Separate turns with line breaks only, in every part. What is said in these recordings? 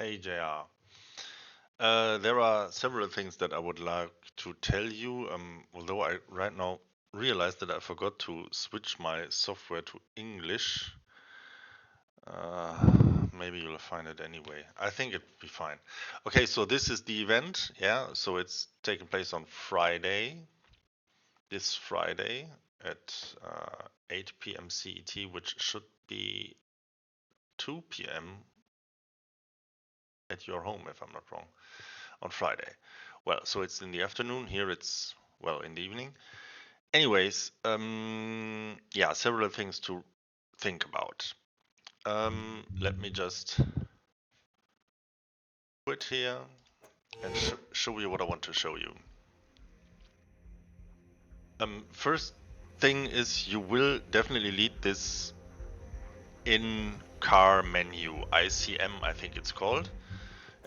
Hey JR. There are several things that I would like to tell you, although I right now realized that I forgot to switch my software to English. Maybe you'll find it anyway. I think it'll be fine. Okay, so this is the event, yeah, so it's taking place on Friday, this Friday at 8 p.m. CET, which should be 2 p.m. at your home, if I'm not wrong, on Friday. Well, so it's in the afternoon. Here it's, well, in the evening. Anyways, yeah, several things to think about. Let me just quit here and show you what I want to show you. First thing is you will definitely lead this in-car menu, ICM I think it's called.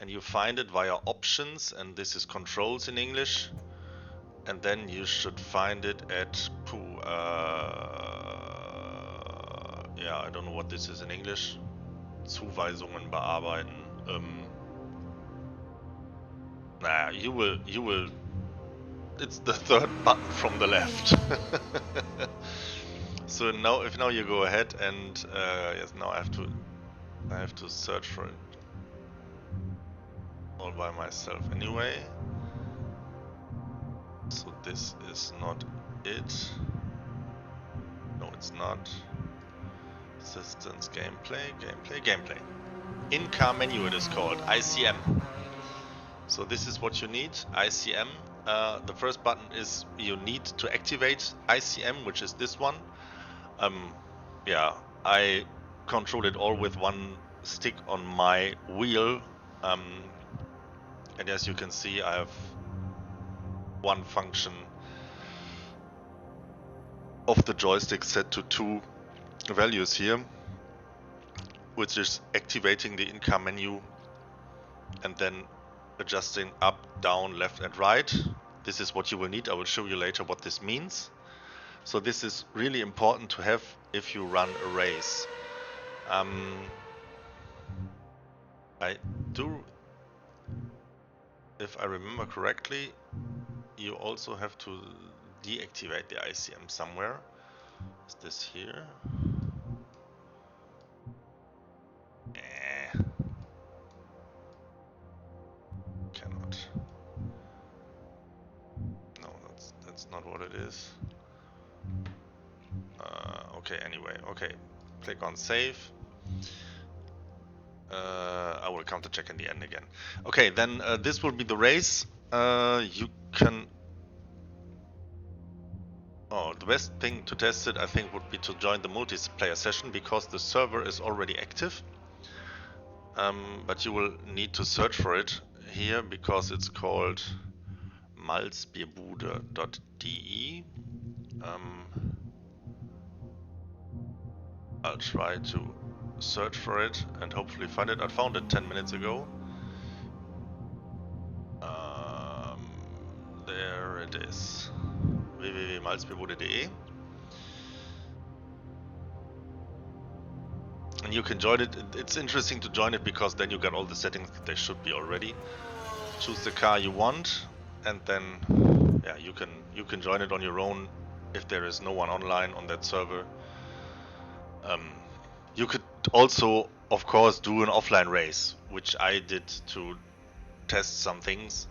And you find it via options, and this is controls in English. And then you should find it at yeah, I don't know what this is in English. Zuweisungen bearbeiten. Nah, you will. It's the third button from the left. So now, if now you go ahead and yes, now I have to search for it all by myself anyway. So this is not it. No, it's not. Assistance, gameplay. In-car menu it is called, ICM. So this is what you need, ICM. The first button is you need to activate ICM, which is this one. Yeah, I control it all with one stick on my wheel. And as you can see, I have one function of the joystick set to 2 values here, which is activating the in-car menu and then adjusting up, down, left and right. This is what you will need. I will show you later what this means. So this is really important to have if you run a race. I do, if I remember correctly, you also have to deactivate the ICM somewhere. Is this here? Cannot. No, that's not what it is. Okay, anyway, okay. Click on save. I will counter check in the end again. Okay, then this will be the race. You can. Oh, the best thing to test it, I think, would be to join the multiplayer session because the server is already active. But you will need to search for it here because it's called malzbierbude.de. I'll try to search for it and hopefully find it. I found it 10 minutes ago. There it is. www.malzbierbude.de. And you can join it. It's interesting to join it because then you got all the settings. They should be already. Choose the car you want, and then yeah, you can join it on your own if there is no one online on that server. You could also, of course, do an offline race, which I did to test some things.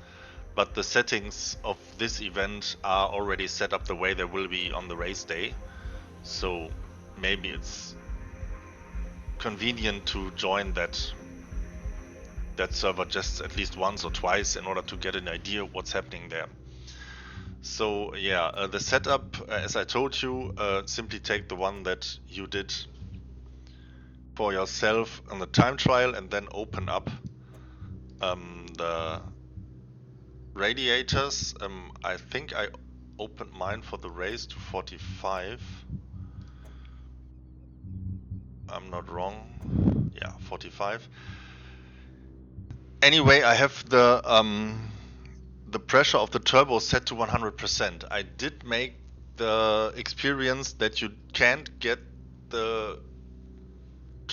But the settings of this event are already set up the way they will be on the race day. So maybe it's convenient to join that server just at least once or twice in order to get an idea of what's happening there. So yeah, the setup, as I told you, simply take the one that you did for yourself on the time trial and then open up the radiators. I think I opened mine for the race to 45. I'm not wrong. Yeah, 45. Anyway, I have the pressure of the turbo set to 100%. I did make the experience that you can't get the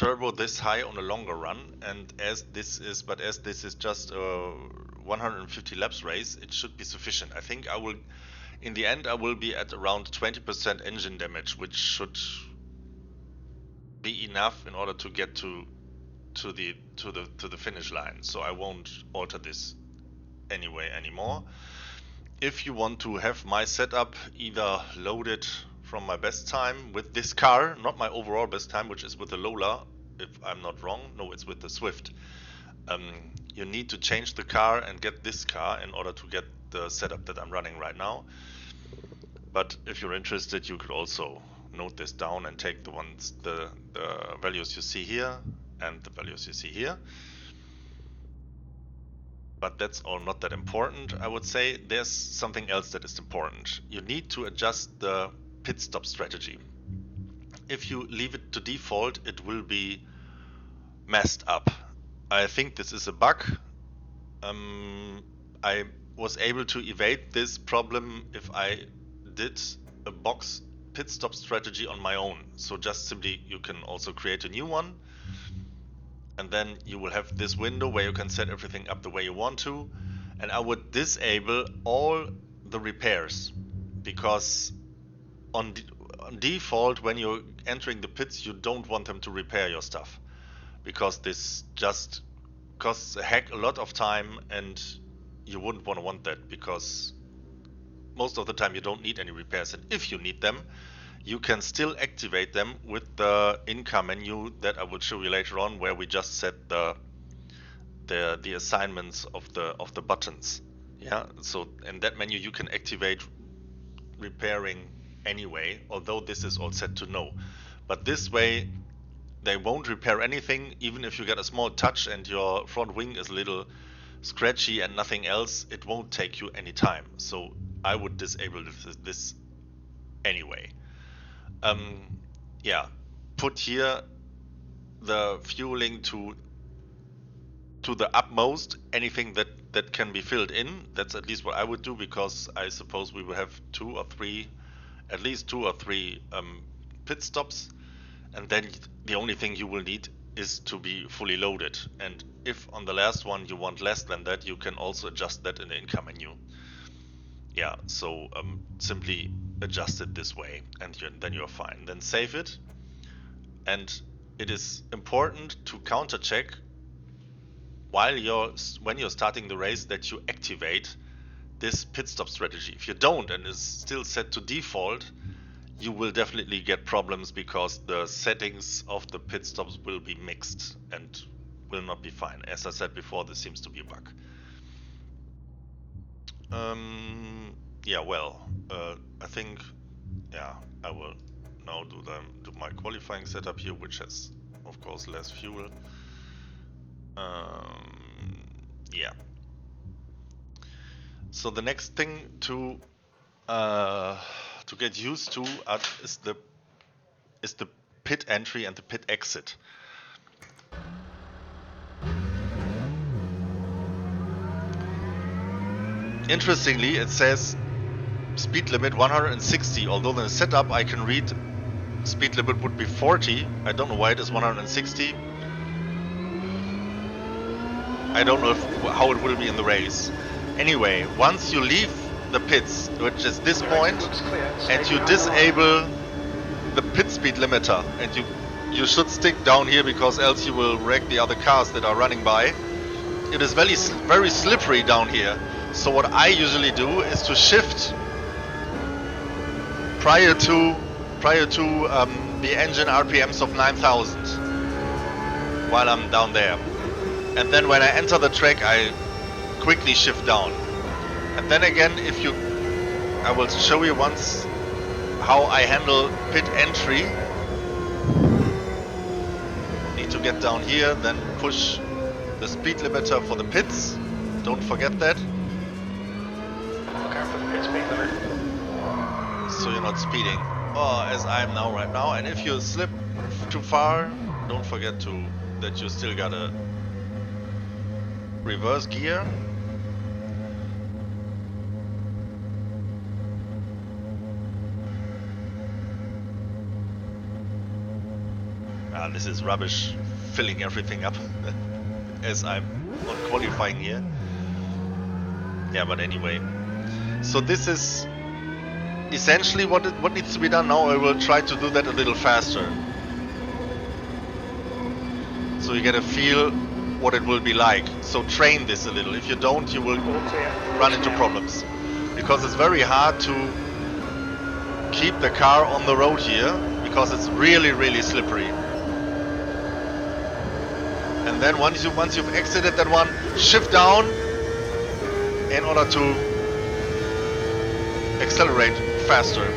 turbo this high on a longer run, and as this is just a 150 laps race, it should be sufficient. I think in the end I will be at around 20% engine damage, which should be enough in order to get to the finish line. So I won't alter this anymore. If you want to have my setup either loaded from my best time with this car, not my overall best time, which is with the Lola, if I'm not wrong. No, it's with the Swift. You need to change the car and get this car in order to get the setup that I'm running right now. But if you're interested, you could also note this down and take the values you see here and the values you see here. But that's all not that important. I would say there's something else that is important. You need to adjust the pit stop strategy. If you leave it to default, it will be messed up. I think this is a bug. I was able to evade this problem if I did a box pit stop strategy on my own. So just simply, you can also create a new one, and then you will have this window where you can set everything up the way you want to. And I would disable all the repairs, because on default, when you're entering the pits, you don't want them to repair your stuff, because this just costs a lot of time, and you wouldn't want that, because most of the time you don't need any repairs, and if you need them, you can still activate them with the in-car menu that I will show you later on, where we just set the assignments of the buttons. Yeah, so in that menu you can activate repairing anyway, although this is all set to no. But this way they won't repair anything. Even if you get a small touch and your front wing is a little scratchy and nothing else, it won't take you any time. So I would disable this anyway. Yeah, put here the fueling to the utmost, anything that can be filled in. That's at least what I would do, because I suppose we will have at least two or three pit stops, and then the only thing you will need is to be fully loaded. And if on the last one you want less than that, you can also adjust that in the in-car menu. Yeah, so simply adjust it this way, and then you're fine. Then save it, and it is important to counter check when you're starting the race that you activate this pit stop strategy. If you don't and it's still set to default, you will definitely get problems, because the settings of the pit stops will be mixed and will not be fine. As I said before, this seems to be a bug. Yeah, well, I think, yeah, I will now do my qualifying setup here, which has, of course, less fuel. Yeah. So the next thing to get used to is the pit entry and the pit exit. Interestingly, it says speed limit 160, although in the setup I can read speed limit would be 40. I don't know why it is 160. I don't know how it will be in the race. Anyway, once you leave the pits, which is this point, and you disable the pit speed limiter, and you should stick down here, because else you will wreck the other cars that are running by. It is very slippery down here. So what I usually do is to shift prior to the engine RPMs of 9,000 while I'm down there, and then when I enter the track I quickly shift down. And then again, I will show you once how I handle pit entry. Need to get down here, then push the speed limiter for the pits. Don't forget that.
Look out for the pit speed limit.
So you're not speeding, as I am now right now. And if you slip too far, don't forget that you still got a reverse gear. This is rubbish, filling everything up as I'm on qualifying here. Yeah, but anyway. So this is essentially what needs to be done now. I will try to do that a little faster, so you get a feel what it will be like. So train this a little. If you don't, you will run into problems, because it's very hard to keep the car on the road here because it's really slippery. And then once you've exited that one, shift down in order to accelerate faster.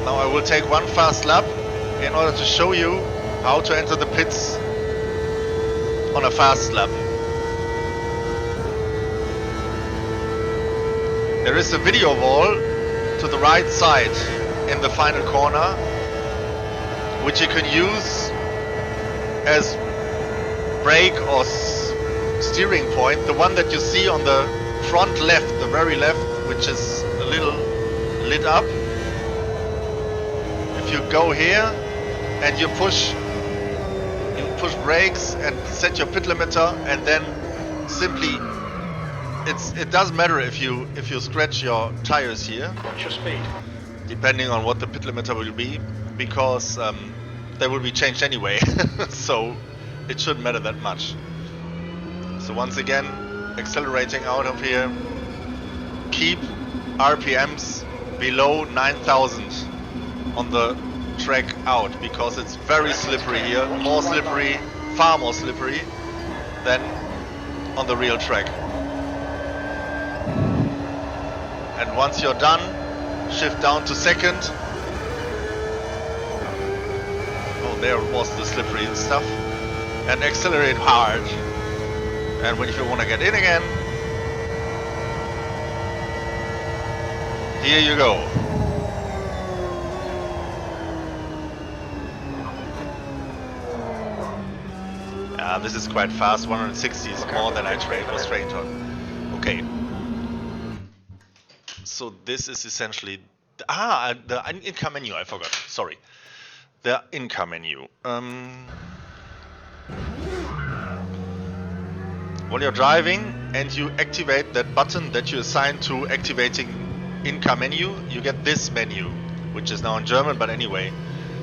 Now I will take one fast lap in order to show you how to enter the pits on a fast lap. There is a video wall to the right side in the final corner, which you can use as brake or steering point. The one that you see on the front left, the very left, which is a little lit up. If you go here and you push brakes and set your pit limiter, and then simply it doesn't matter if you scratch your tires here.
Watch your speed.
Depending on what the pit limiter will be, because they will be changed anyway, so it shouldn't matter that much. So once again, accelerating out of here, keep RPMs below 9,000 on the track out, because it's very slippery here, more slippery, far more slippery than on the real track. And once you're done, shift down to second. Oh, there was the slippery stuff. And accelerate hard. And if you want to get in again, here you go. This is quite fast. 160 is more than I was trained on. Okay. So this is essentially the in-car menu. I forgot. Sorry, the in-car menu. While you're driving and you activate that button that you assign to activating in-car menu, you get this menu, which is now in German. But anyway,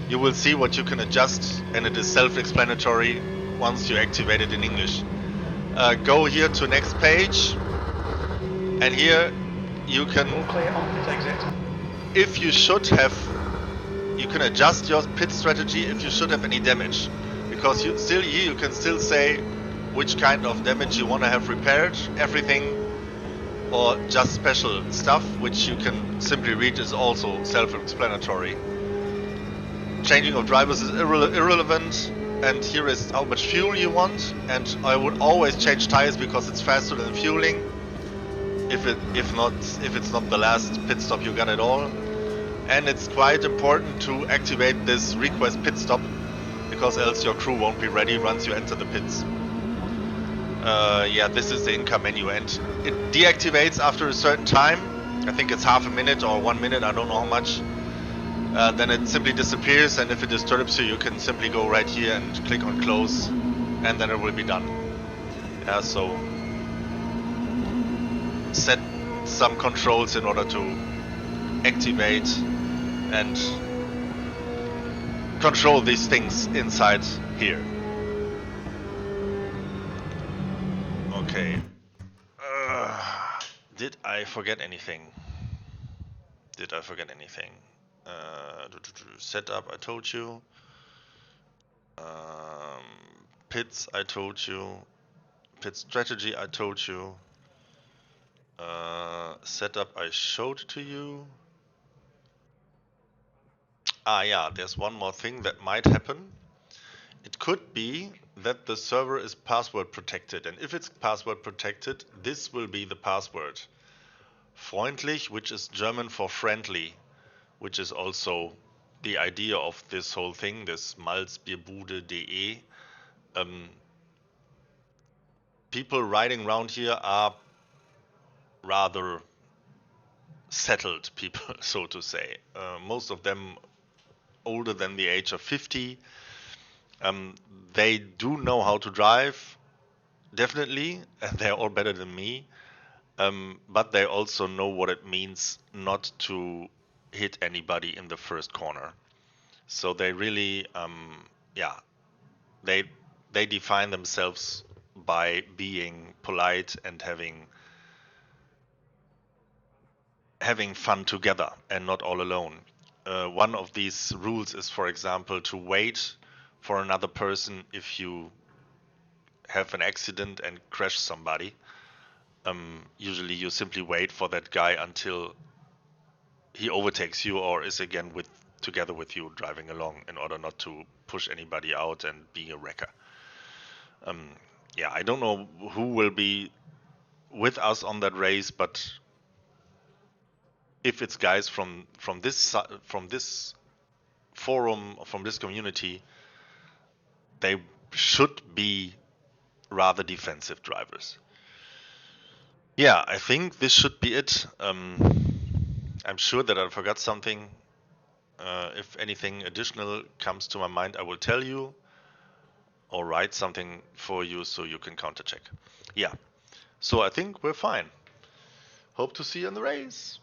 you will see what you can adjust, and it is self-explanatory once you activate it in English. Go here to next page, and here you can, if you should have, you can adjust your pit strategy if you should have any damage, because you can still say which kind of damage you want to have repaired, everything, or just special stuff, which you can simply read is also self-explanatory. Changing of drivers is irrelevant, and here is how much fuel you want, and I would always change tires because it's faster than fueling. If it's not the last pit stop you got at all. And it's quite important to activate this request pit stop, because else your crew won't be ready once you enter the pits. Yeah, this is the in-car menu, and it deactivates after a certain time. I think it's half a minute or 1 minute, I don't know how much. Then it simply disappears, and if it disturbs you, you can simply go right here and click on close, and then it will be done. Yeah, so set some controls in order to activate and control these things inside here. Okay. Did I forget anything? Setup, I told you. Pits, I told you. Pit strategy, I told you. Setup, I showed to you. Yeah, there's one more thing that might happen. It could be that the server is password protected, and if it's password protected, this will be the password. Freundlich, which is German for friendly, which is also the idea of this whole thing, this malzbierbude.de. People riding around here are rather settled people, so to say. Most of them older than the age of 50. Um, they do know how to drive, definitely, and they're all better than me. But they also know what it means not to hit anybody in the first corner. So they really, yeah, they they define themselves by being polite and having fun together and not all alone. One of these rules is, for example, to wait for another person if you have an accident and crash somebody. Usually, you simply wait for that guy until he overtakes you or is again together with you driving along in order not to push anybody out and be a wrecker. Yeah, I don't know who will be with us on that race, but if it's guys from this forum, from this community, they should be rather defensive drivers. Yeah, I think this should be it. I'm sure that I forgot something. If anything additional comes to my mind, I will tell you or write something for you so you can counter check. Yeah, so I think we're fine. Hope to see you in the race.